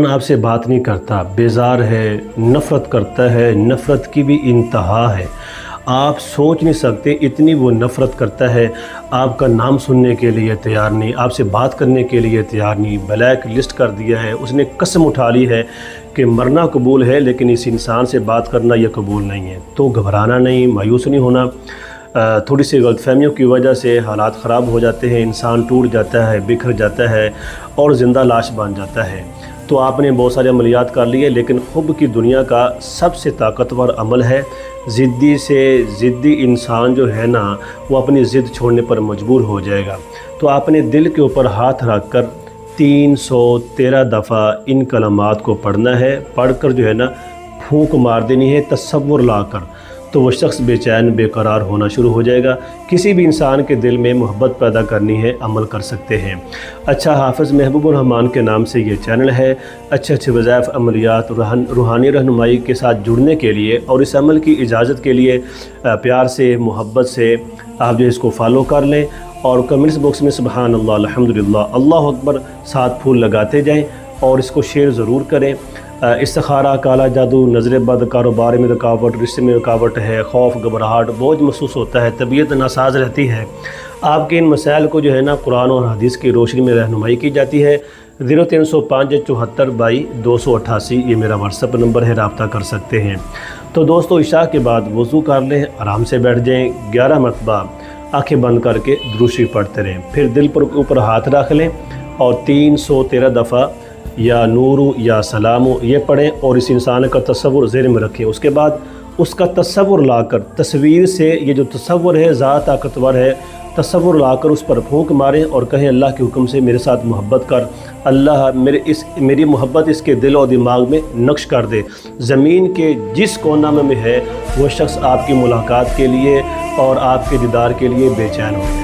آپ سے بات نہیں کرتا، بیزار ہے، نفرت کرتا ہے، نفرت کی بھی انتہا ہے۔ آپ سوچ نہیں سکتے اتنی وہ نفرت کرتا ہے، آپ کا نام سننے کے لیے تیار نہیں، آپ سے بات کرنے کے لیے تیار نہیں، بلیک لسٹ کر دیا ہے۔ اس نے قسم اٹھا لی ہے کہ مرنا قبول ہے لیکن اس انسان سے بات کرنا یہ قبول نہیں ہے۔ تو گھبرانا نہیں، مایوس نہیں ہونا۔ تھوڑی سی غلط فہمیوں کی وجہ سے حالات خراب ہو جاتے ہیں، انسان ٹوٹ جاتا ہے، بکھر جاتا ہے اور زندہ لاش بن جاتا ہے۔ تو آپ نے بہت سارے عملیات کر لیے، لیکن حب کی دنیا کا سب سے طاقتور عمل ہے ضدی انسان جو ہے نا وہ اپنی ضد چھوڑنے پر مجبور ہو جائے گا۔ تو آپ نے دل کے اوپر ہاتھ رکھ کر 313 دفعہ ان کلمات کو پڑھنا ہے، پڑھ کر جو ہے نا پھونک مار دینی ہے تصور لا کر، تو وہ شخص بے چین بے قرار ہونا شروع ہو جائے گا۔ کسی بھی انسان کے دل میں محبت پیدا کرنی ہے، عمل کر سکتے ہیں۔ اچھا حافظ محبوب الرحمان کے نام سے یہ چینل ہے۔ اچھے وظائف، عملیات، روحانی رہنمائی کے ساتھ جڑنے کے لیے اور اس عمل کی اجازت کے لیے پیار سے، محبت سے آپ جو اس کو فالو کر لیں اور کمنٹس باکس میں سبحان اللہ، الحمدللہ، اللہ اکبر 7 پھول لگاتے جائیں اور اس کو شیئر ضرور کریں۔ استخارہ، کالا جادو، نظر بد، کاروبار میں رکاوٹ، رشتے میں رکاوٹ ہے، خوف، گھبراہٹ، بوجھ محسوس ہوتا ہے، طبیعت ناساز رہتی ہے، آپ کے ان مسائل کو جو ہے نا قرآن اور حدیث کی روشنی میں رہنمائی کی جاتی ہے۔ 0305 74 22 288 یہ میرا واٹس ایپ نمبر ہے، رابطہ کر سکتے ہیں۔ تو دوستو عشاء کے بعد وضو کر لیں، آرام سے بیٹھ جائیں، 11 مرتبہ آنکھیں بند کر کے درود شریف پڑھتے رہیں، پھر دل پر اوپر ہاتھ رکھ لیں اور 313 دفعہ یا نورو یا سلامو یہ پڑھیں اور اس انسان کا تصور ذہن میں رکھیں۔ اس کے بعد اس کا تصور لا کر، تصویر سے یہ جو تصور ہے ذات طاقتور ہے، تصور لا کر اس پر پھونک ماریں اور کہیں اللہ کے حکم سے میرے ساتھ محبت کر، اللہ میری محبت اس کے دل و دماغ میں نقش کر دے۔ زمین کے جس کونا میں ہے وہ شخص آپ کی ملاقات کے لیے اور آپ کے دیدار کے لیے بے چین ہو۔